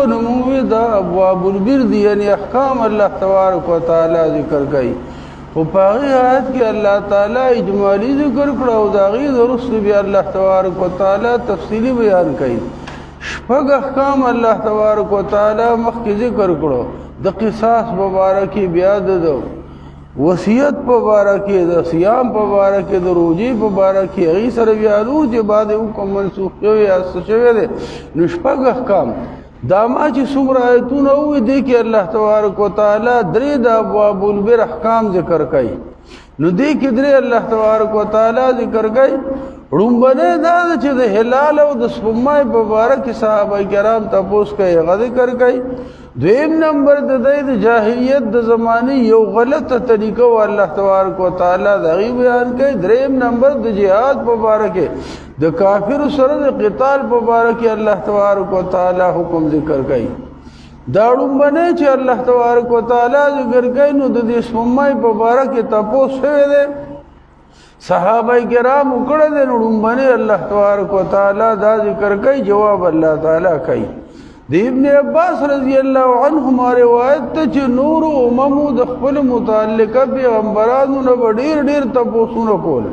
نموی دا ابواب البر دی یعنی احکام اللہ تبارک و تعالی ذکر کئی و پاغی آیت کی اللہ تعالی اجمالی ذکر کرا و داغی درست بھی اللہ تبارک و تعالی تفصیلی بیان کئی شپگ احکام اللہ تبارک و تعالی مخ کی ذکر کرو دا قصاص مبارکی بیاد دو وصیت په باره کې د صيام په باره کې د روزي په باره کې هغې سره بیا نور چې بعد حکم منسوخ شوی یا څه شوی دی نو شپږ احکام دا ما چې څومره آیتونه ووي دې کې الله تبارک وتعالی درې د ابواب البر احکام ذکر کوي نو دې کې درې الله تبارک وتعالی ذکر کوي ړومبنی دا ده چې د هلال او د سپوږمۍ په باره کې صحابه کرام تپوس کوي هغه ذکر کوي دویم نمبر د جاہلیت د زمانی یو غلط طریقہ و اللہ تبارک و تعالی دغی بیان کئی دریم نمبر د جہاد مبارک د کافر سره د قتال مبارک اللہ تبارک و تعالی حکم ذکر کئی داڑم بنے چې اللہ تبارک و تعالی ذکر کئی نو د دې سپوږمۍ مبارک تپوس شوی دی صحابہ کرام وکړه د نړم بنے اللہ تبارک و تعالی دا ذکر کئی جواب اللہ تعالی کئی دی ابن عباس رضی اللہ عنہما روایت ته چې نور اممو د خپل متعلقه پیغمبرانو نه ډیر ډیر تپوسونه کول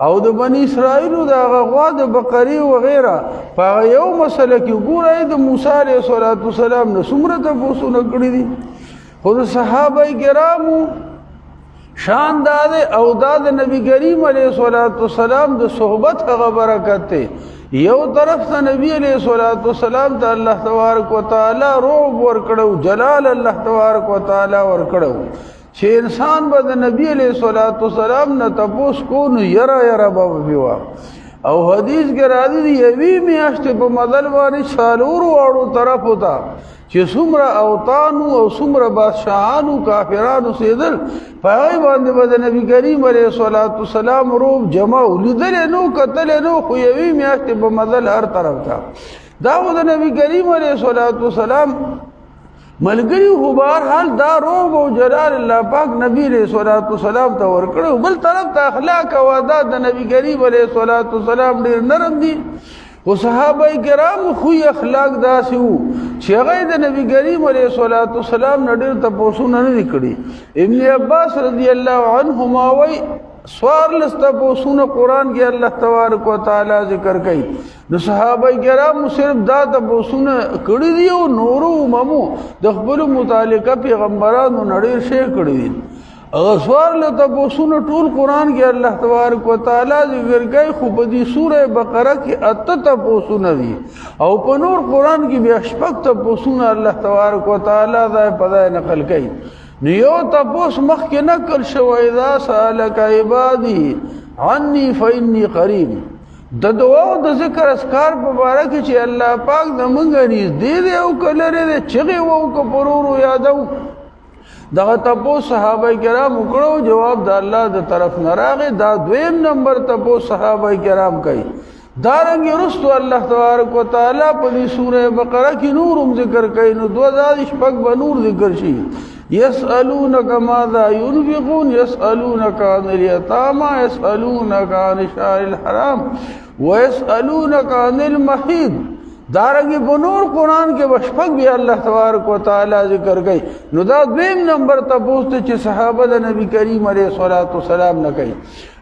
او د بنی اسرائیل د غوا د بقری و غیره په یو مسله کې ګورای د موسی علیه السلام نه څومره تپوسونه کړی دي خو د صحابه کرامو شان داد او داد نبی کریم علیه السلام د صحبت هغه برکت ته یو طرف ته نبی علیہ السلام ته الله تبارک وتعالی روب ورکړو جلال الله تبارک وتعالی ورکړو چې انسان به د نبی علیہ السلام نه تپوس کو نو یرا باب بیوا او حدیث کې راځي دی یوی میاشت په مدل باندې شالور واړو طرف وتا چې څومره اوطانو او څومره بادشاہانو کافرانو سیدل پای باندې د نبی کریم علیه السلام روب جمع ولیدل نو قتل نو خو یوی میاشت په مدل هر طرف تا دا د نبی کریم علیه السلام ملګری خو بهر حال دا روب او جلال الله پاک نبی علیہ السلام ته ورکړو بل طرف ته اخلاق او عادت د نبی کریم علیہ السلام ډیر نرم دي او صحابه کرام خو اخلاق داسې وو چې هغه د نبی کریم علیہ السلام نه ډیر تپوسونه نه کړي ابن عباس رضی الله عنهما وی سوار لستپوسونه قرآن کې الله تبارک وتعالی ذکر کوي نو صحابه کرام صرف دا تپوسونه کړي دي او نورو اممو د خپل متعلقه پیغمبرانو نړۍ شي کړي دي اغسوار لتپوسونه ټول قرآن کې الله تبارک وتعالی ذکر کوي خو په دې سوره بقره کې اته تپوسونه دي او په نور قرآن کې بیا شپږ تپوسونه الله تبارک وتعالی دا په ځای نقل کوي نیو تپوس مخ کې نقل شو اذا سالک عبادی عني فإني قریب د دعا او د ذکر اسکار مبارک چې الله پاک د مونږ نږدې دی او کله لري چې وو کو پرورو یادو دغه تپوس صحابه کرام وکړو جواب د الله د طرف نه راغی دا دویم نمبر تپوس صحابه کرام کوي دارنګ رستو الله تبارک وتعالی په دې سوره بقره کې نورم ذکر کوي نو 2000 به نور ذکر شي يسألونك ماذا ينفقون يسألونك عن اليتامى يسألونك عن الشهر الحرام ويسألونك عن المحيض دارنګ بنور قرآن کې بشپک بھی الله تبارک وتعالی ذکر کوي نو دا دویم نمبر تپوس ته چې صحابه د نبی کریم علیه السلام نه کوي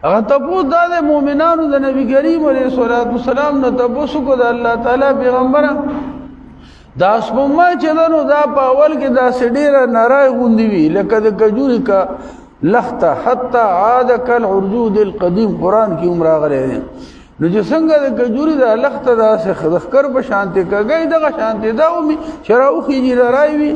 هغه تپوس د مؤمنانو د نبی کریم علیه السلام نه تپوس کو د الله تعالی پیغمبر دا سپوږمۍ چې دنو دا په اول کې دا سډیره نارای غوندي وی لکه د کجوري کا لخته حتی عاد کالعرجود القدیم قرآن کې عمر غلې نو چې څنګه د کجوري د لخته دا خدخکر په شانتي کګي دغه شانتي دا ومي شراوخي جی نارای وی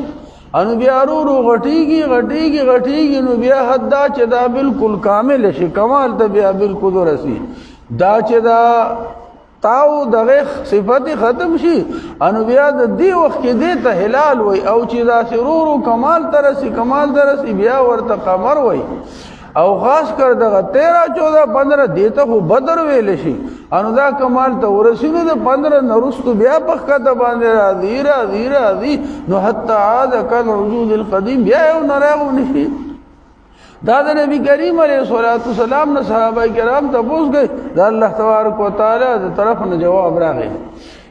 انو بیا ورو غټيږي نو بیا حد دا چې دا بالکل کامل شي کمال ته بیا بالکل ورسي دا چې دا تاو دغه صفات ختم شي انو بیا د دې وخت کې دې ته هلال وای او چې دا سرور کمال ترسي بیا ورته قمر وای او خاص کر دغه 13 14 15 دیته خو بدر ویل شي انو دا کمال ته ورسینو د 15 نرستو بیا په خطه باندې راځي نو حتی عاد کل وجود القدیم بیا یو نراغو نشي دا د نبی کریم علیه السلام نه صحابه کرام ته پوښ گئے دا الله تبارک وتعالی د طرف نه جواب راغی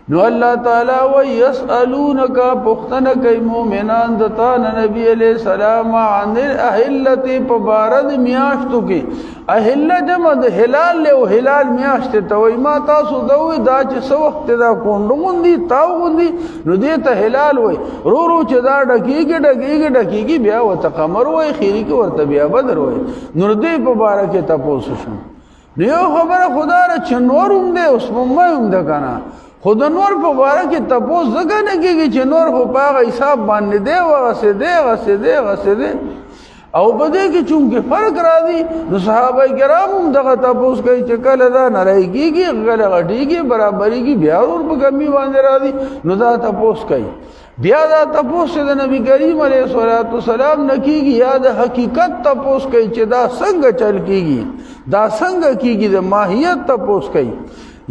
نو الله تعالی و یسالونک پختنه کوي مؤمنان د تا نبی علیہ السلام عن الاهلت په بارد میاشتو کې اهله جمع د هلال له هلال میاشت ته وای ما تاسو دوی دا چې سو وخت دا کوندوندي تاو غوندي نو دې ته هلال وای رو رو چې دا ډکیږي بیا وته قمر وای خيري کې ورته بیا بدر وای نور دې په بارکه تاسو شو نو خبره خدا را چې نورم دې اوس مې ده کنه خود نور په باره کې تپوس ځکه نه کېږي چې نور خو په هغه حساب باندې دی غسې دی او په دې کې چونکې فرق راځي نو صحابه کرام هم دغه تپوس کوي چې کله دا نری کېږي کله غټېږي برابرېږي بیا ور په کمی باندې راځي نو دا تپوس کوي بیا دا تپوس د نبی کریم علیه الصلاۃ والسلام نه کېږي یا د حقیقت تپوس کوي چې دا څنګه چل کېږي دا څنګه کېږي د ماهیت تپوس کوي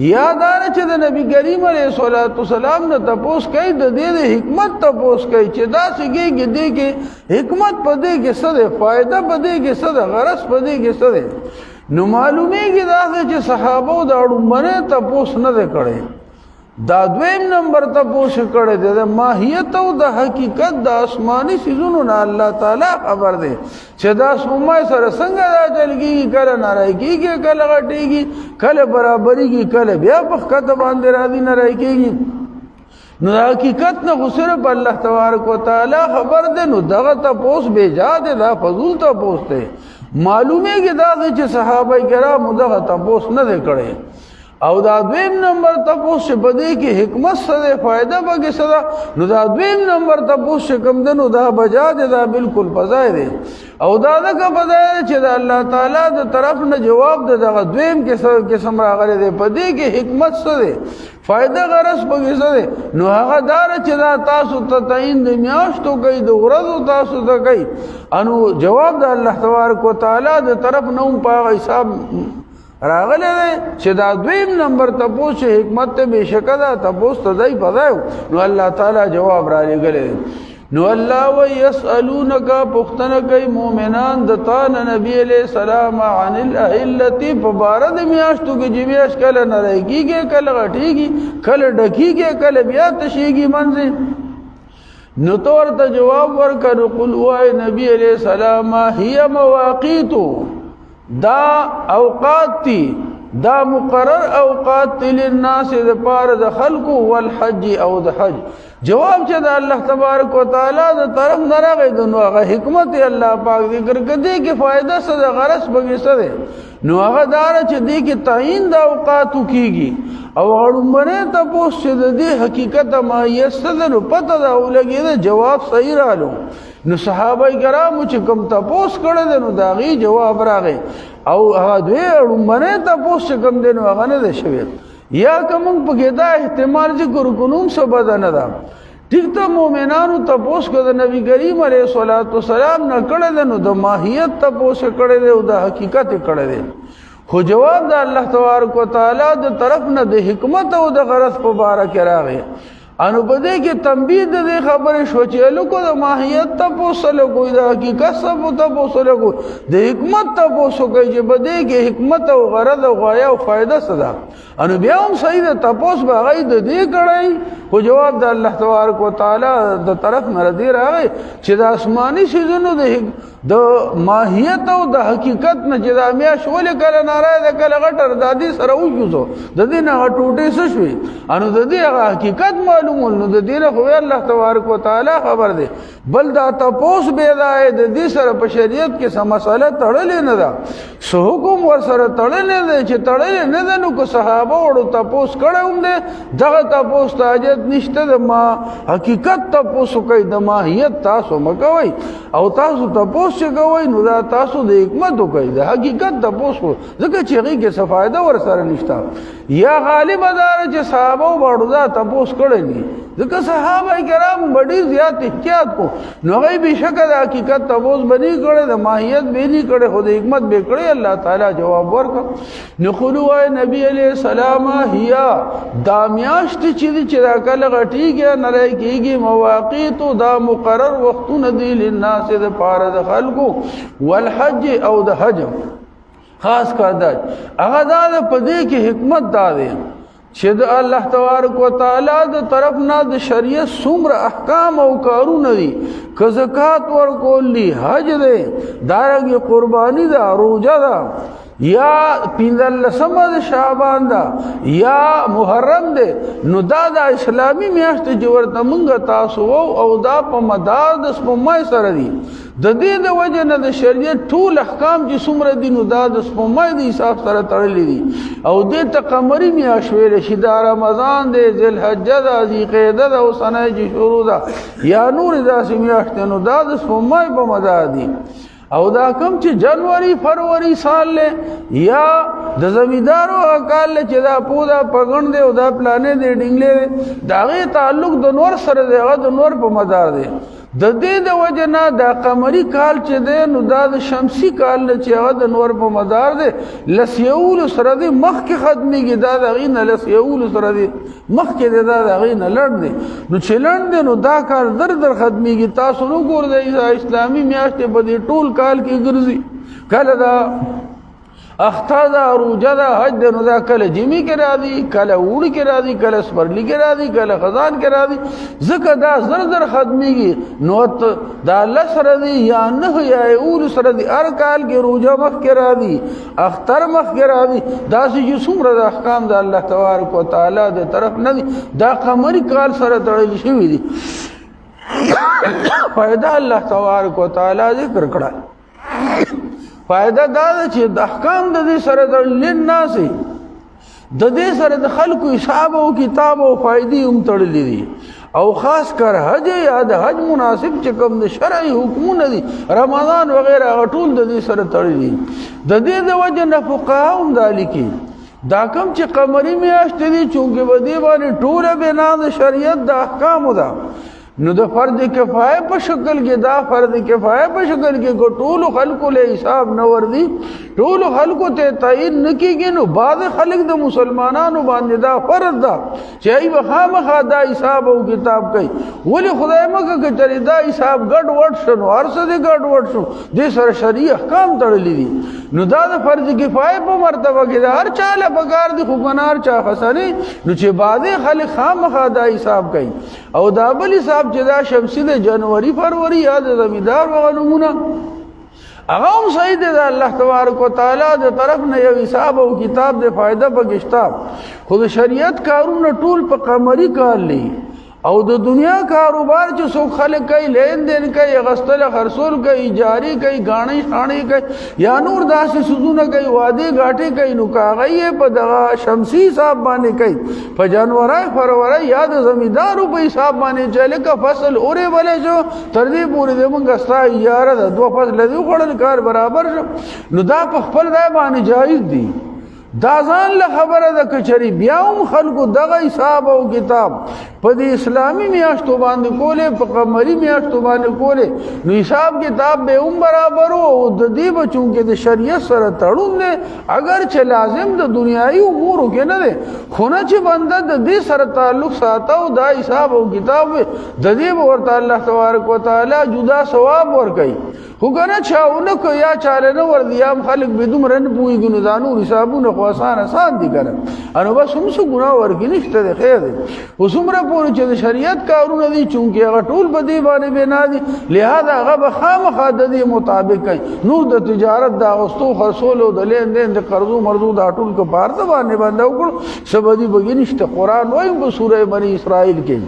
یادار چې د نبی کریم علیه الصلاۃ والسلام نه تپوس کوي د دې حکمت تپوس کوي چې دا څنګه دې کې حکمت پدې کې څه ده فائدہ پدې کې څه ده غرض پدې کې څه ده نو معلومیږي دا چې صحابه د اړومره تپوس نه کړي دا دویم نمبر تپوس کړي د ماهیت او د حقیقت د آسماني سيزونو نه الله تعالی خبر ده چې دا سمای سره څنګه دا چلګي کله نارایږي کله غټيږي کله برابرېږي کله بیا په خطه باندې راځي نارایږي نو حقیقت نه غسر په الله تبارک وتعالى خبر ده نو دغه تپوس به جاده دا فضول تپوس ده معلومه کې دا چې صحابه کرام دغه تپوس نه کړي او دا دویم نمبر تپوس بده کې حکمت سره فائدہ بګه سره نو دا دویم نمبر تپوس کم دنو دا بجاج دا بالکل فضای دی او دا دغه فضای چې دا الله تعالی د طرف نه جواب دغه دویم کې قسم راغلی دی بده کې حکمت سره فائدہ غرض بګه سره نو هغه دار چې دا تاسو ته تعین د میاشتو کوي د ورځو تاسو ته کوي انو جواب د الله تبارک وتعالى د طرف نه په حساب راغله چې دا دویم نمبر تپوس حکمت ته بشکره دا تپوس ته دی پدایو نو الله تعالی جواب را لګل نو الله و يسالونک پختنه کوي مؤمنان د تا نبی علیہ السلام عن الاهلت فبارد میاشتو کې جمیاش کله نریږي کله غټيږي کله ډکیږي کله بیا تشيږي منځ نو تور ته جواب ورکړو قل وای نبی علیہ السلام هي مواقیت دا اوقات تی دا مقرر اوقات تی للناس د پاره د خلق والحج او د حج جواب چې د الله تبارک وتعالى د طرف نه راغی نو هغه حکمت الله پاک ذکر کړي کې فائدہ څه غرض بګي څه نو هغه دار چې دې کې تعین د اوقات کیږي او اړمنه تاسو چې د دې حقیقت ما یې نو پته دا ولګي دا جواب صحیح رالو نو صحابه کرامو چې کوم تاسو کړه نو دا غي جواب راغی او هغه دوی اړمنه تاسو چې کوم دین هغه نه شوی یا کوم په کې دا احتمال ذکر کوم څه بدن ده ټیک ته مؤمنانو تاسو کو د نبی کریم علیه الصلاۃ والسلام نه کړه نو د ماهیت تاسو کړه او د حقیقت کړه خو جواب د الله تبارک وتعالى د طرف نه د حکمت او د غرض په باره کې راغی انو بده کې تنبیه د خبره شو چې لکه د ماهیت تاسو له کوئی د حقیقت سب تاسو له کوئی د حکمت تاسو کوي چې بده کې حکمت او غرض او غایه او فائدہ صدا انو بیا هم صحیح د تاسو باغی د دې کړای خو جواب د الله تبارک وتعالى د طرف نه ردی راغی چې د آسماني شیزونو د ماهیت او د حقیقت نه چې د میاش ولې کله ناراضه کله غټر د دې سره وځو د دې نه ټوټه شوي انو د دې حقیقت معلوم نو د دې خو الله تبارک وتعالى خبر دی بل دا تاسو به دا د دې سره په شریعت کې سم مسله تړلې نه ده سو حکم ور سره تړلې ده چې تړلې نه ده نو کو صحابه ورو تاسو کړهوم دې دغه تاسو تاجت نشته د ما حقیقت تاسو کوي د ماهیت تاسو مکوي او تاسو تاسو کوي نو دا تاسو د حکمت کوي د حقیقت تاسو ځکه چې هغه کې فائدہ ور سره نشته یا غالب دار چې صحابه ورو دا تاسو کړی ځکه صحابه کرام بڑی زیات احتیاط کو نو غي بشک د حقیقت تبوز بنی کړي د ماهیت به نه کړي خو د حکمت به کړي الله تعالی جواب ورکړ نو خلوه نبی علیہ السلام هيا دامیاشت چې دا کله غټیږي نه لایږي مواقیت دا مقرر وختونه دي للناس د پاره د خلقو والحج او د حج خاص کار دا هغه دا په دې کې حکمت دا دی چې د الله تبارک وتعالى د طرف نه د شریعت څومره احکام او کارونه دي، که زکات ورکول دي، حج دی، دارنګه قربانی ده، روزه ده، یا 15 د شعبان ده، یا محرم ده، نو دا د اسلامي میاشت چې ورته مونږ تاسو او دا په مدار د سپمای سره دي. د دې د وجه نه د شریعت ټول احکام چې څومره دي نو دا د سپمای د حساب سره تړلي دي، او دې ته قمري میاشت ویل شي. دا رمضان دی، ذوالحجه ده، ذوالقعده ده، او سنه چې شروع ده یا نور داسې میاشتې نو دا د سپمای په مدار دي. او دا کم چې جنوري فروری سال له یا د زمیدارو کال له چې دا پودا پګند دی او دا پلانې دی ډینګلې دا غي تعلق د نور سره دی، هغه د نور په مدار دی. د دې د وجه نه دا قمري کال چې دی نو دا د شمسي کال نه چې هغه د نور په مدار دی. لسیول سره دی مخکې ختمېږي، دا د غي نه لسیول سره دی مخکې دا د غي نه لړ دی. نو چې لړ دی نو دا کار در ختمېږي. تاسو نو ګورئ اسلامي میاشتې په دې ټول کال کې ګرځي، کله دا اختر دا، روزه دا، حج دا، نو دا کله جمی کې راځي، کله اوړي کې راځي، کله سپرلی کې راځي، کله خزان کې راځي. ځکه دا زر ختمېږي. نو دا الله سره دی یا نه یا اوړي سره دی، هر کال کې روزه مخ کې راځي، اختر مخ کې راځي. داسې چې څومره د احکام د الله تبارک وتعالى د طرف نه دي دا قمري کال سره تړلي شوي دي. فائدہ الله تبارک وتعالى ذکر کړه. فائدہ دا ده چې د احکام د دې سره د لناس د دې سره د خلکو حساب او کتاب او فائدې هم تړلې دي، او خاص کر حج یا د حج مناسب چې کوم د شرعي حکمونه دي، رمضان وغیرہ ټول د دې سره تړلې. د دې د وجه نه فقها هم دا لیکي دا کوم چې قمري میاشت دي چونکه په دې باندې ټوله بنا د شریعت د احکامو ده، نو د فرض کفایه په شکل کې دا فرض کفایه په شکل کې ټول خلکو له حساب نه وردي، ټول خلکو ته تعین نه کېږي. نو بعض خلک د مسلمانانو باندې دا فرض ده چې ای خامخا دا حساب او کتاب کوي. ولې خدای مکه چې دا حساب ګډ وډ شنو هر څه دې ګډ وډ شو دې سره شریع احکام تړلې دي. نو دا د فرض کفایه په مرتبه کې هر چا له بګار دي، خو ګنار چا خسنې. نو چې بعض خلک خامخا دا حساب کوي او دا بل حساب چې دا شمسی د جنوري فروری یا د زمیدار وغنمونه هغه هم صحیح دی. د الله تبارک وتعالى د طرف نه یو حساب او کتاب د فائدہ پکشتا، خو د شریعت کارونه ټول په قمري کال لې. او د دنیا کاروبار چې څوک خلک کوي، لین دین کوي، غسل خرصول کوي، جاری کوي، غاڼې شاڼې کوي یا نور داسې سوزونه کوي، واده غاټې کوي، نو کاغی په دغه شمسی حساب باندې کوي، په جنوري فروری یا د زمیدارو په حساب باندې چې لکه فصل اورې ولې جو تر دې پورې د موږ ستا یاره د 2 فصل دی خوړل کار برابر شو. نو دا په خپل ځای باندې جایز دي. دا ځان له خبره ده کچري بیا هم خلکو دغه حساب او کتاب په دې اسلامي میاشتو باندې کوله، په قمري میاشتو باندې کوله، نو حساب کتاب به هم برابر او د دې بچو کې د شریعت سره تړون نه، اگر چې لازم د دنیایي امور کې نه ده، خو نه چې بنده د دې سره تعلق ساتو دا حساب او کتاب د دې ورته الله تبارک وتعالى جدا ثواب ورکړي. خو کنه چاونه کو یا چاله نه ور دي ام خلق بدوم رن پوي ګنو دانو حسابونه خو آسان دي کنه، انو بس هم څه ګناه ورګی نشته ده خیر دي. وسمره پورې چې شریعت کارونه دي چونکه هغه ټول په دې باندې بنا دي، لہذا هغه خامخا د دې مطابق کوي. نو د تجارت دا غستو خرصول او د لین دین د قرضو مرزو دا ټول کو پارته باندې باندې وکړو سبدي بګینشته. قران وايي په سوره بني اسرائیل کې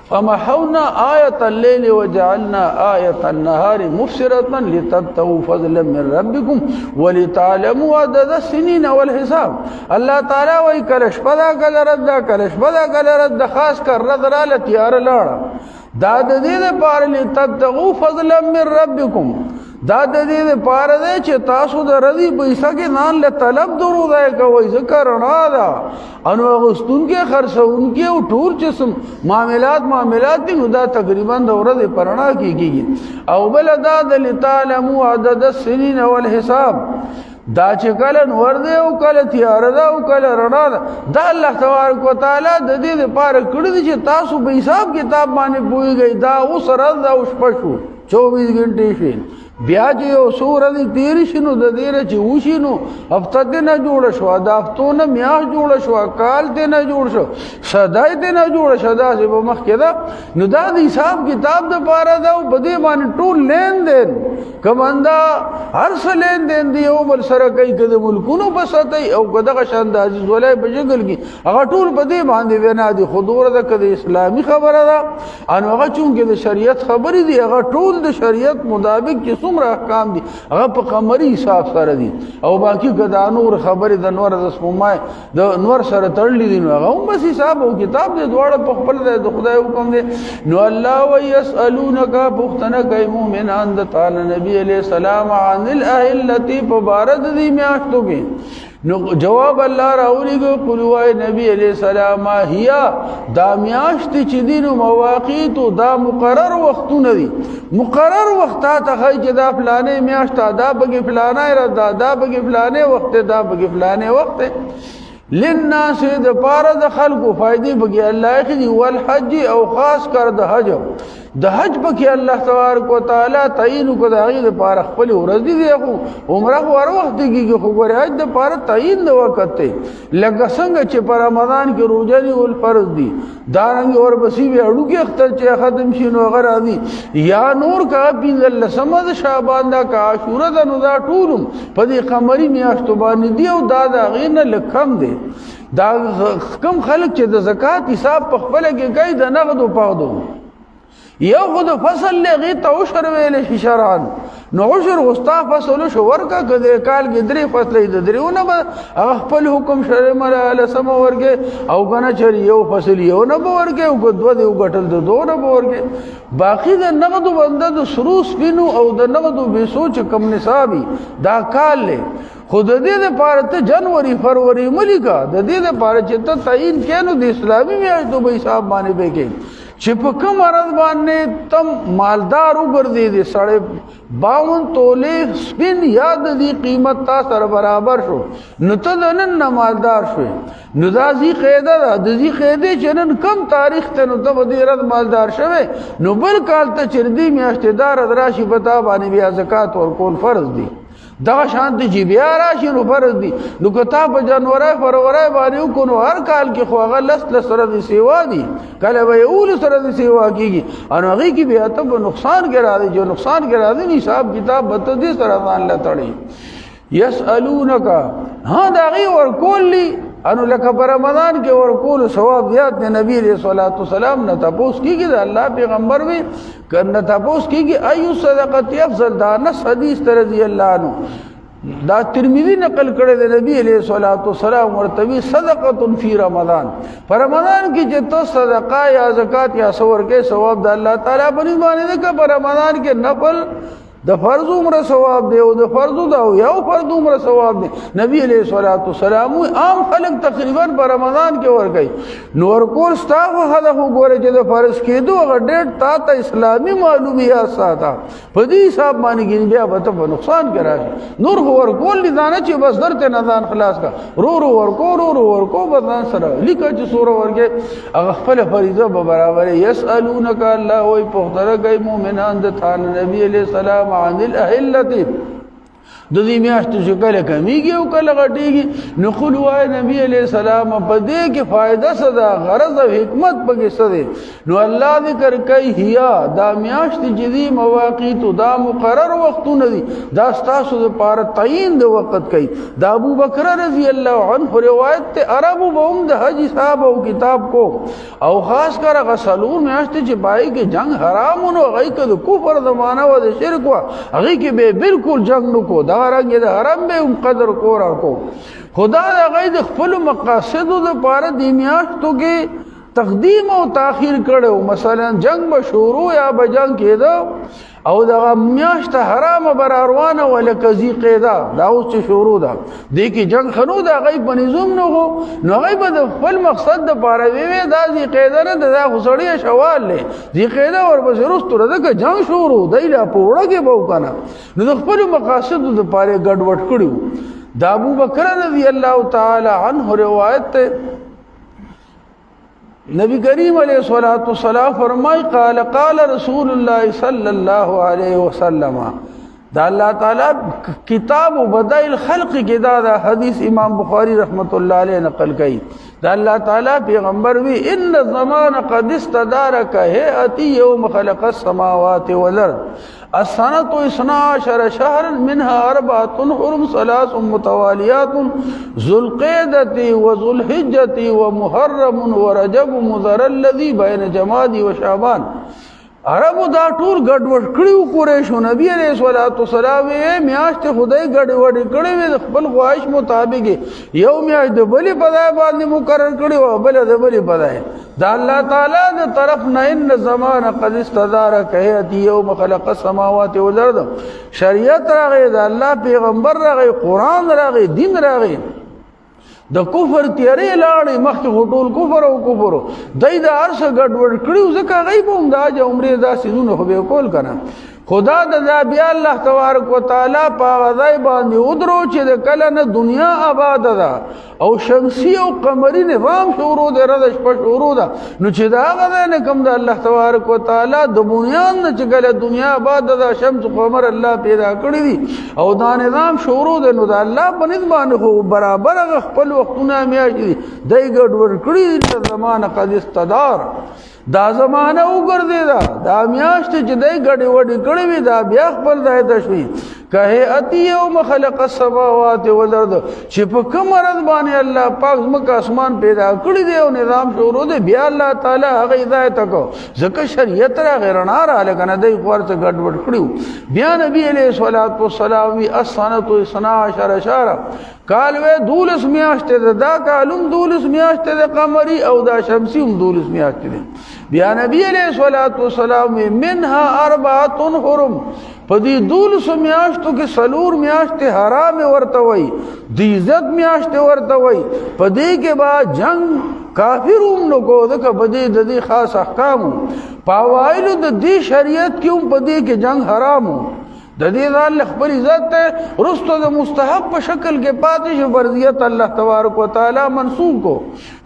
فمحونا آیت اللیل وجعلنا آیت النهار مبصرة لتبتغوا فضلا من ربکم ولتعلموا عدد السنین والحساب. اللہ تعالی وی کلش پدا کل رد کلش پدا کل رد خاص کر رد را لتیار لاڑا دا د دې لپاره لتبتغوا فضلا من ربکم، دا د دې لپاره دی چې تاسو د رضی پیسې کې نان له طلب درو دی کوي، ذکر نه دا انو غستون کې خرڅون کې او ټول جسم معاملات دي، نو دا تقریبا د ورځې پرنا کېږي. او بل دا د لتعلموا عدد السنین والحساب، دا چې کله نور دی او کله تیار ده او کله رڼا ده، دا الله تبارک وتعالى د دې لپاره کړی دی چې تاسو په حساب کتاب باندې پوهیږئ. دا اوس ورځ او شپه شو 24 غنټې شي، بیا چې یو څو ورځې تېرې شي نو د دې نه چې وشي نو هفته دې نه جوړه شوه د هفتو نه میاشت جوړه شوه کال دې نه جوړ شو صدای دې نه جوړه شوه داسې به مخکې ده نو دا د حساب کتاب دپاره ده او په دې باندې ټول لین دین که بنده هر څه لین دین د یو بل سره کوي که د ملکونو په سطحی او که دغه شان د عزیز ولی په شکل کې هغه ټول په دې باندې بنا دي خو دومره ده که د اسلامي خبره ده نو هغه چونکې د شریعت خبرې دي هغه ټول د شریعت مطابق چې څومره احکام دي هغه په قمري حساب سره دي او باقي که دا نور خبرې د نور د سپومای د نور سره تړلي دي نو هغه هم بس حساب او کتاب دی دواړه په خپل د خدای حکم دی نو الله ويسألونک پوښتنه کوي مؤمنان د تعالی نبی علیہ السلام عن الاهلة په بارد دي میاشتو کې نو جواب الله راولېږي قل وای نبی علیہ السلام هيا دا میاشت چې دي نو مواقیت دا مقرر وختونه دي مقرر وخت ته خی چې دا فلانه میاشت دا بګي فلانه را دا بګي فلانه وخت دا بګي فلانه وخت للناس د پاره د خلکو فائدې بګي الله خدي والحج او خاص کر د حج د حج پکې الله تبارک وتعالى تعین کو د هغه د پاره خپل ورځ دي خو عمره ور وخت کېږي خو ګور حج د پاره تعین د وخت ته لکه څنګه چې په رمضان کې روزه دي ول فرض دي دارنګ اور بسی وی اړو کې اختر چې ختم شي نو غره دي یا نور کا بینل سمد شعبان دا کا عاشوره د نو دا ټولم په دې قمري میاشتو باندې دی او دا غینه لکم دي دا کم خلک چې د زکات حساب په خپل کې کوي د نغد او پاودو یو خود فصل لغی ته عشر ویل شي شرعن نو عشر غستا فصل شو ورکا کده کال کې درې فصلې د دریونه خپل حکم شرع مله سم ورګه او کنه چر یو فصل یو نه ورګه او دو دی غټل د دوه نه ورګه باقی د نقد بنده د سروس پینو او د نقد به سوچ کم نصابي دا کال له خود دې د پاره ته جنوري فروری ملکا د دې د پاره چې ته تعین کینو د اسلامي میاشتو به حساب باندې به کې چې په کوم مرض باندې تم مالدار وګرځي دي 52 تولې سپین یاد دي قیمت تا سره برابر شو نو ته نن مالدار شو نو دازي قاعده د دې قاعده چې نن کم تاریخ ته نو ته دې رد مالدار شوه نو بل کال ته چردي میاشتدار دراشي پتا باندې بیا زکات ورکول فرض دي دا شانت چې بیا راشي نو فرض دي نو کتاب جنوري فروری باندې کو نو هر کال کې خو هغه لس سره دي سیوا دي کله به اول سره دي سیوا کیږي ان هغه کې بیا ته نقصان کې راځي جو نقصان کې راځي حساب کتاب بت دي سره ځان لټړي يسالونک ها دا غي ور کولی انو لکه پر رمضان کې ور کول ثواب زیات دی نبی رسول الله والسلام نه تاسو کیږي د الله پیغمبر وی کنه تاسو کیږي ایو صدقه افضل دا نس حدیث رضی الله عنه دا ترمذی نقل کړی دی نبی علیہ الصلوۃ والسلام ورتوی صدقه فی رمضان پر رمضان کې چې تو صدقه یا زکات یا سور کې ثواب د الله تعالی باندې ده پر رمضان کې نفل د فرض عمره ثواب دی او د فرض دا یو فرض عمره ثواب دی نبی علیہ الصلوۃ والسلام عام خلک تقریبا په رمضان کې ورګي نور کول ستاسو هدف وګوره چې د فرض کېدو هغه ډېر تا ته اسلامي معلومیات ساته په دې حساب باندې کې بیا به ته نقصان کراشي نور ور کول دي نه چې بس درته نه ځان خلاص کا رو ورکو بدن سره لیکه چې سور ورګي هغه خپل فریضه به برابر يسالونک الله وي په دغه مؤمنان د تعالی نبی علیہ السلام عن الاهلة د دې میاشتو چې کله کمیږي او کله غټيږي نو قل وای نبی علیہ السلام په دې کې فائدہ صدا غرض او حکمت پکې څه دی نو الله ذکر کوي هيا دا میاشت چې دي مواقیت دا مقرر وختونه دي دا تاسو لپاره تعین د وخت کوي دا ابو بکر رضی الله عنه روایت ته عربو بوم د حج صاحب او کتاب کو او خاص کر غسلون میاشت چې پای کې جنگ حرامونو غي کده کفر زمانہ و د شرک وا هغه کې به بالکل جنگ نو کو رنګ د حرم به قدر کورا کو خدا د غید خپل مقاصد د پاره د میاشتو کې تقدیم او تاخير کړو مثلا جنگ به شروع یا به جنگ کېده او د میاشت حرام بر روانه ولکه ذی قیدا دا اوس شروع ده د کی جنگ خنو د غیب بنظم نه هو نو غیب د خپل مقصد د پاره وی دا ذی قیدا نه د غسړی شوال له ذی قیدا ور بشرستو ده جنگ شروع دایله پوره کې بو کنه نو د خپل مقاصد د پاره ګډوډ کړو د ابو بکر رضی الله تعالی عنه روایت ته نبی کریم علیہ الصلوۃ والسلام فرمای قال رسول الله صلی الله علیه وسلم دا الله تعالی کتاب بدائل الخلق کې دا حدیث امام بخاری رحمت الله علیه نقل کړي دا الله تعالی پیغمبر وی ان الزمان قد استدار كهيئتي يوم خلق السماوات والارض السنة 12 شهرا منها 4 حرم 3 متواليات ذو القعدة وذو الحجة ومحرم ورجب مضر الذي بين جمادي وشعبان عربو دا ټول ګډوډ کړیو قریشو نبی علیہ الصلوۃ والسلام میاشت خدای ګډوډ کړی وي خپل خواهش مطابق یو میاشت د بلی پدای باندې مقرر کړی و بل د بلی پدای دا الله تعالی د طرف نه ان زمان قد استدار کهیتی یوم خلق السماوات والارض شریعت راغی دا الله پیغمبر راغی قران راغی دین راغی د کفر تیارې لاړې مخکې غټول کفر او کفر دای د ارس ګډوډ کړیو ځکه غیب هم دا چې عمره دا سيزونه خو به کول کنه خدا د بیا الله تبارک وتعالى په غځای باندې ودرو چې د کله نه دنیا آباد ده او شمسی او قمری نظام شروع ده رد شپه شروع ده نو چې دا غځای نه کوم د الله تبارک وتعالى د بنیان نه چې کله دنیا آباد ده شمس قمر الله پیدا کړی دي او دا نظام شروع ده نو د الله په نظام خو برابر خپل وختونه میاشي دای ګډوډ کړی د زمانه قد استدار دا زمانه وګرځیدا دا میاشت چې دای ګډي وډي کړی وي دا بیا خپل ځای ته شوي کهیئتی یوم خلق السماوات والارض چې په کوم مرض باندې الله پاک زمکه اسمان پیدا کړی دی او نظام شروع دی بیا الله تعالی هغه هدایت کو ځکه شریعت را غیرنا را لکنه دای ورته ګډوډ کړیو بیا نبی علیہ الصلوۃ والسلام وی السنه 12 شهر کال و دولس میاشت دا کالم دولس میاشت د قمری او دا شمسی هم دولس میاشت دي بیا نبی علیہ الصلوۃ والسلام منها 4 حرم پدی دولس میاشتو کې سلور میاشت حرام ورته وای دی عزت میاشت ورته وای پدی کې با جنگ کافروم نو کو دغه پدی د دې خاص احکام پاوایلو د دې شریعت کې پدی کې جنگ حرامو د دې ځل خپل عزت ته رستو د مستحب په شکل کې پاتې شو فرضیت الله تبارک وتعالى منسوخ کو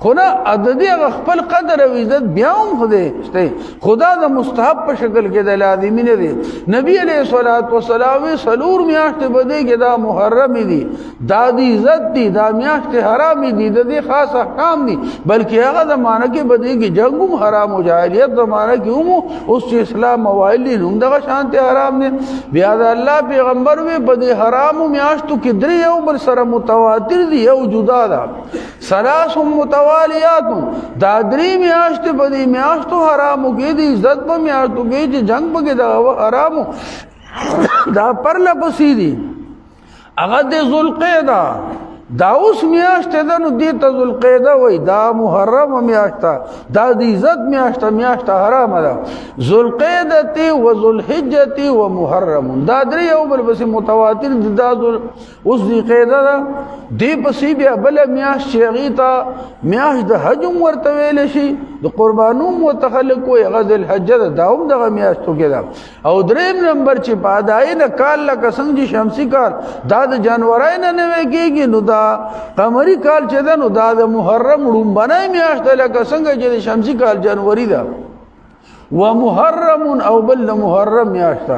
خو نه عددي خپل قدر او عزت بیا هم خدای خدا د مستحب په شکل کې د لازمي نه دي نبی علیہ الصلوۃ والسلام سلور میاشت بده کې دا محرم دي دا د عزت دي دا میاشت حرام دي د دې خاص احکام دي بلکې هغه زمانہ کې بده کې جنگم حرام او جاهلیت زمانہ کې هم اوس اسلام موایل نو دغه شانته حرام دي بیا الله پیغمبر وی په حرام میاشتو کې درې یو بل سره متواتر دي یو جدا ده ثلاث متوالیات دا درې میاشت په دې میاشتو حرامو کې دي عزت په میاشتو کې چې جنگ په کې دا حرامو دا پرله پسې دي هغه د ذوالقعده دا اوس میاشت ده نو دې ته ذوالقعده وای دا محرم میاشت دا د عزت میاشت حرام ده ذوالقعده و ذوالحجه و محرم دا درې یو بل بس متواتر دا اوس ذوالقعده ده دې پسې بیا بل میاشت شیغیتا میاشت د حج ورته ویل شي د قربانو متخلق وي غزل حج دا هم دغه میاشتو کې ده او دریم نمبر چې پادای نه کال لکه څنګه شمسی کال دا د جنورای نه کېږي نو دا قمری کال چې ده نو دا د محرم لومبنی میاشت لکه څنګه چې د شمسی کال جنوري ده ومحرم او بل محرم میاشت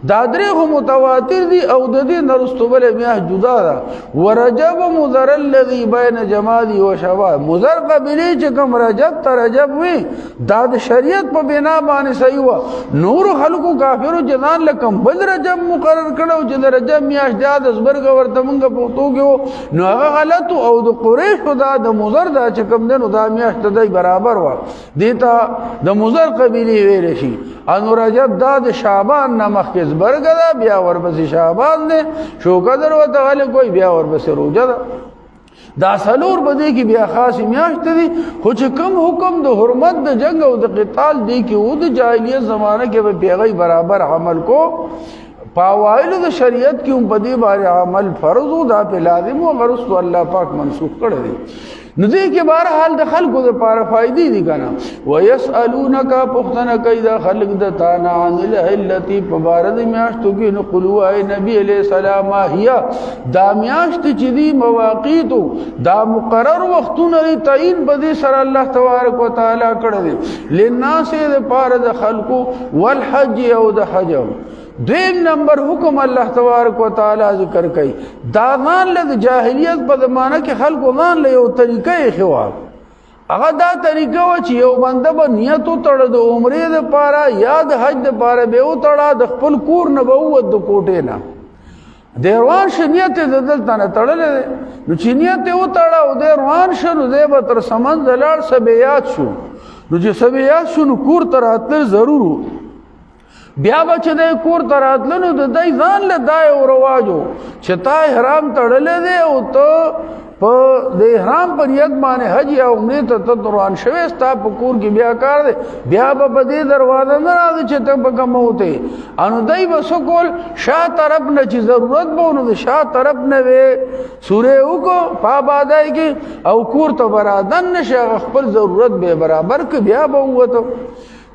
دا درې متواتر دي او د دې نرستو بل میاشت جدا ده ورجب مضر الذي بين جمادي وشعبان مضر قبلی چې کوم رجب ته رجب وي دا د شریعت په بنا باندې صحیح و نور خلقو کافرو جنان لکم بل رجب مقرر کړو چې د رجب میاشت د اسبرګ ورته مونږ پوتو کې نو هغه غلط او د قریش دا د مضر دا چې کوم دنو دا میاشت د برابر و دیتا د مضر قبلی ویل شي انو رجب دا د شعبان نمخ کې زبرګ دا بیا ورپسې شعبان دی شو قدر وته غل کوئی بیا ورپسې روزه ده دا سلور بده کې بیا خاص میاشت دي خو چې کوم حکم د حرمت د جنگ او د قتال دی کې او د جاهلیت زمانہ کې به پیغی برابر عمل کو پاوایلو د شریعت کې هم بدی باندې عمل فرض او دا په لازم او غرض الله پاک منسوخ کړی دی نو دې کې بهر حال د خلکو د پاره فائدې دي کنه ويسالونک پختنه کیدا خلق د تانا عن التي فبارد میاشتو کې نو قلوا ای نبی علیہ السلام هيا دا میاشت چې دی مواقیت دا مقرر وختونه لري تعین بده سره الله تبارک وتعالى کړی دي لناس د پاره د خلکو والحج او د حج دویم نمبر حکم الله تبارک وتعالى ذکر کوي دا ځان له جاهلیت په زمانہ کې خلکو ځان له یو طریقې خوا هغه دا طریقه و چې یو بنده به نیت وتړه د عمرې لپاره یا د حج لپاره به وتړه د خپل کور نه به ووت د کوټې نه د روان شه نیت یې دلته نه تړلی دی نو چې نیت یې وتړه او د روان شه نو دی به تر سمند لاړ سبیات شو نو چې سبیات شو نو کور ته راتلل ضرور بیا به چې دی کور ته راتله نو د دی ځان له دا یو رواج و چې تا احرام تړلی دی او ته په د احرام پر نیت باندې حج یا عمرې ته روان شوی ستا په کور کې بیا کار دی بیا به په دې دروازه نه راځي چې ته به کوم وتې انو دی به څه کول شا طرف نه چې ضرورت به نو د شا طرف نه وې سورې وکړو په آبادۍ کې او کور ته به رادن نشي هغه خپل ضرورت به برابر که بیا به ووتو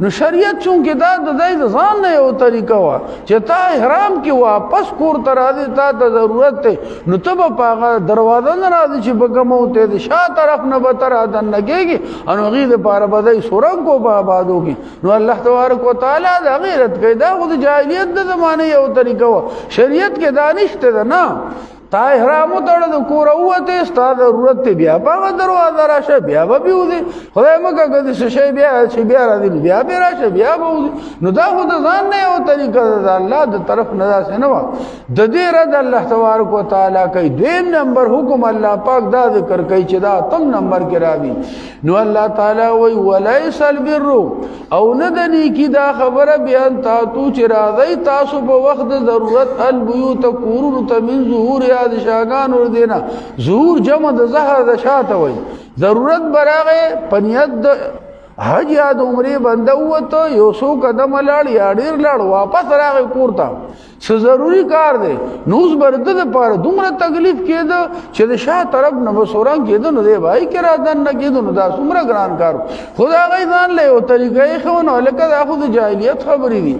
نو شریعت چونکه دا د دای د ځان نه یو طریقه وا چې تا احرام کې واپس کور ته راځي تا ته ضرورت ته نو ته په هغه دروازه نه راځي چې بګمو ته د شا طرف نه به تر اذن لګيږي انو غي د پاره بدای سورنګ کو په آبادو کې نو الله تبارک وتعالى دا غیرت کوي دا خو د جاهلیت د زمانه یو طریقه وا شریعت کې دانشته نه تا احرام تړ د کور وته ستا ضرورت بیا په دروازه راشه بیا به وځي خدای مکه کدي شي بیا چې بیا راځي بیا به راشه بیا به وځي نو دا خو د ځان نه یو طریقه ده الله د طرف نه ده نه و د دې رد الله تبارک وتعالى کوي دویم نمبر حکم الله پاک دا ذکر کوي چې دا تم نمبر کې راوي نو الله تعالی وی وليس البر او نه د نیکی دا خبره بیان تاسو چې راځي تاسو په وخت د ضرورت البيوت کورونو ته من ظهور د شاګان ور دینا ظهور جمع د زهر د شاته وای ضرورت براغه پنیت حج یا د عمرې بنده وته یو سو قدم لاړ یا ډیر لاړ واپس راغی کور ته څه ضروری کار دی نوز برده د پاره دومره تکلیف کېده چې د شاه طرف نه وسوران کېده نو دی بھائی کرا دن نه کېده نو دا څومره ګران کار خدا غي ځان له یو طریقې خو نو لکه دا خو د جاهلیت خبرې دي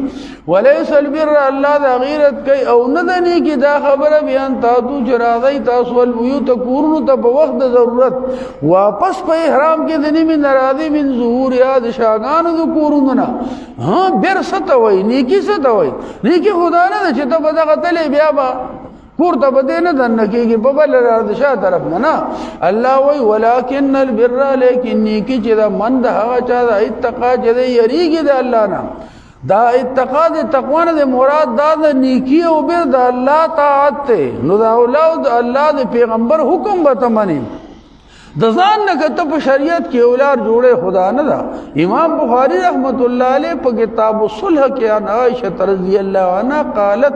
وليس البر الله د غیرت کوي او نه دني کې دا خبره بیان تاسو چې راځي تاسو البيوت کورونو ته په وخت د ضرورت واپس په احرام کې دني من ناراضي من ظهور یاد شاګانو د کورونو نه ها بیر ستوي نیکی ستوي نیکی خدا نه چې ته په دغه تلې بیا با کور ته بده نه دن کېږي په بل راځه شا طرف نه الله وی ولکن البر لیکن نیکی چې دا من د هغه چا د اتقا چې یریږي د الله نه دا اتقا د تقوا نه مراد دا د نیکی او بر د الله طاعت ته نو دا اولاد الله د پیغمبر حکم به تمني د ځان نه کته په شریعت کې اولاد جوړه خدا نه دا امام بخاری رحمت الله علیه په کتاب الصلح کې ان عائشہ رضی الله عنها قالت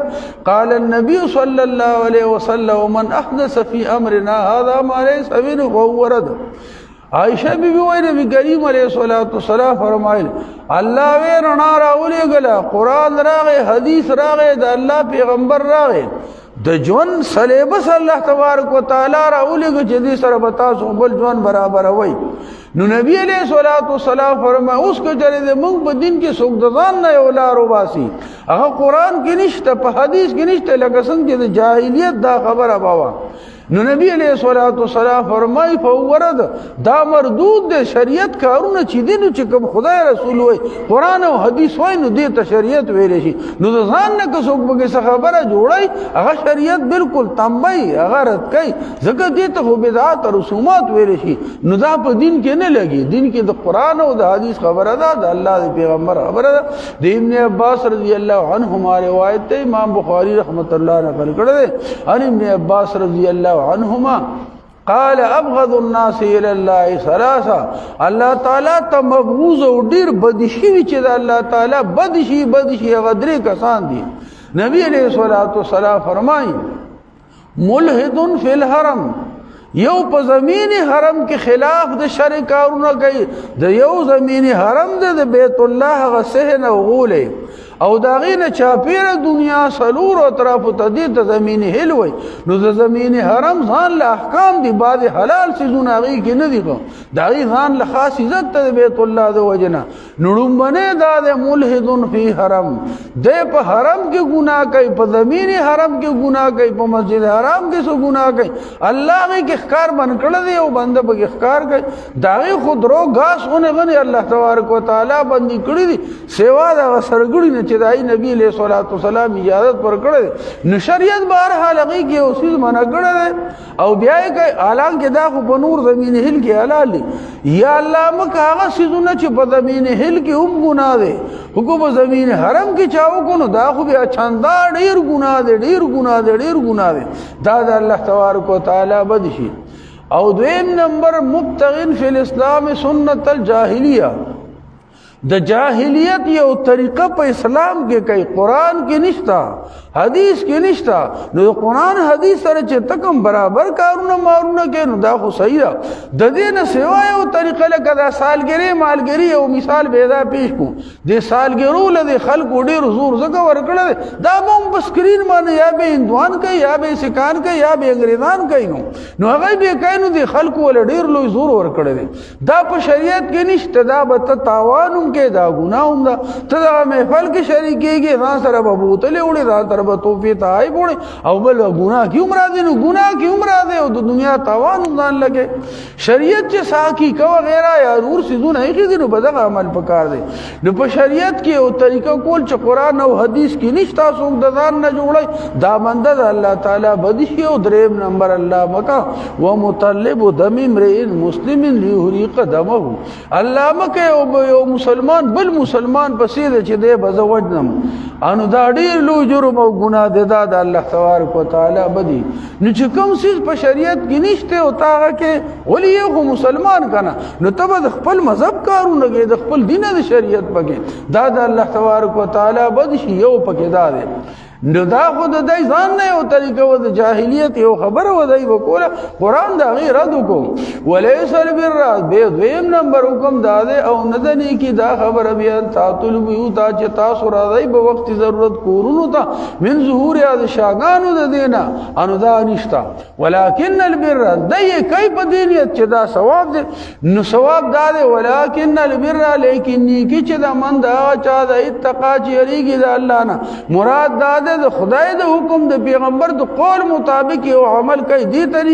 قال النبي صلى الله عليه وسلم من احدث في امرنا هذا ما ليس منه فهو رد عائشہ بی بی وای نبی کریم علیہ الصلوۃ والسلام فرمایل الله وی رڼا راولې غلا قران راغې حدیث راغې د الله پیغمبر راغې د جون سلیبس الله تبارک وتعالى راولې چې دې سره بتا سو بل جون برابر وای نو نبی علیہ الصلوۃ والسلام فرمای اوس کو چره دې موږ په دین کې څوک د ځان نه یو لارو باسي هغه قران کې نشته په حدیث کې نشته لکه څنګه د جاهلیت دا خبره باوا نو نبی علیہ الصلوۃ والسلام فرمای فورد دا مردود د شریعت کارونه چې دینو چې کوم خدای رسول وای قران او حدیث وای نو دې ته شریعت ویل شي نو د ځان نه څوک به خبره جوړای هغه شریعت بالکل تمبای هغه رد کوي ځکه دې ته بدعات او رسومات ویل شي نو دا په دین کې نه لګي دین کې د قران او د حدیث خبره ده د الله د پیغمبر خبره ده د ابن عباس رضی الله عنهما روایت ته امام بخاری رحمت الله نقل کړی ان ابن عباس رضی الله عنهما قال ابغض الناس الى الله ثلاثه الله تعالی ته مبغوض او ډیر بدشي چې د الله تعالی بدشي غدري کسان دي نبی علیہ الصلوۃ والسلام فرمایي ملحد فی الحرم یو په زمینی حرم کې خلاف د شرع کارونه کوي د یو زمینی حرم د بیت الله غسهن او غوله او داغینه چاپیره دنیا سلور او طرف ته دې ته زمینی هلوي نو د زمینی حرم ځان له احکام دي بعد حلال سيزونه غي کې نه دي داغي ځان له خاص عزت ته بیت الله د وجنه نړم باندې دا د ملحدن فی حرم د په حرم کې ګناه کوي په زمینی حرم کې ګناه کوي په مسجد حرام کې سو ګناه کوي الله کې ښکار بند کړی دی او بنده پکې ښکار کوي د هغې خو درو ګاس غونې غنې الله تبارک وتعالی بندي کړي دي سوا د هغه سرګړي نه چې د هغې نبي علیه صلات وسلام اجازت ورکړی دی نو شریعت به هر حال هغې کې یو څیز منع کړی دی او بیا یې کوي حالانکې دا خو په نور زمین هل کې حلال دي یا الله مکه هغه څیزونه چې په زمین هل کې هم ګناه دی خو په زمین حرم کې چا وکړو نو دا خو بیا چندا ډېر ګناه دی ډېر ګناه دی ډېر ګناه دی دا د الله تبارک وتعالی بد شي او دویم نمبر مبتغن فی الاسلام سنت الجاهلیه د جاهلیت یو طریقه په اسلام کې کوي قرآن کې نشتا حدیث کې نشتا نو قرآن حدیث سره چې تکم برابر کارونه مارونه کې نو دا خو صحیح ده د دې نه سوا یو طریقه لکه دا سالګری مالګری او مثال پیدا پیش کو د سالګرو له خلکو ډیر زور زګه ورکړل دا هم په سکرین باندې یا به هندوان کوي یا به سکان کوي یا به انګریزان کوي نو هغه به کوي نو د خلکو ول ډیر لوی زور ورکړل دا په شریعت کې نشته دا به تاوان کې دا ګناه هم دا ته دا محفل کې شریکېږي ځان سره به بوتلې وړي ځان سره به توفې ته آی وړي او بل ګناه کې هم راځي نو ګناه کې هم راځي او د دنیا تاوان هم ځان لګي شریعت چې ساقي کو وغیرہ یا نور سيزونه هیڅ دي نو بدغه عمل پکار دی نو په شریعت کې او طریقه کول چې قرآن او حدیث کې نشتا څوک د ځان نه جوړي دا منده د الله تعالی بدشي او دریم نمبر الله مکا ومطلب دم امرئ مسلم ليحرق دمه الله مکه او مسلمان بل مسلمان پسې چې دی بزه وجنم انو دا ډیر لوی جرم او ګناه دی دا د الله تبارک وتعالی بدی نو چې کوم څیز په شریعت کې نشته او تاغه کې ولی یو مسلمان کنه نو تب د خپل مذهب کارونه کې د خپل دین د شریعت پکې دا د الله تبارک وتعالی بد شي یو پکې دا دی نو دا خود دای ځان نه او طریقه و د جاهلیت یو خبره و دای وکوله قرآن دا غیر رد کو وليس البر به دویم نمبر حکم دا ده او ندنی کی دا خبره بیا تاتل بیوت چې تاسو راځي په وخت ضرورت کورونو ته من ظهور از شاګانو د دینا انو دا نشتا ولکن البر دای کای په دینیت چې دا ثواب ده نو ثواب دا ده ولکن البر لیکن کی چې دا من دا چا د اتقا چریږي د الله نه مراد دا د خدای د حکم د پیغمبر د قول مطابق یو عمل کوي دې طریقې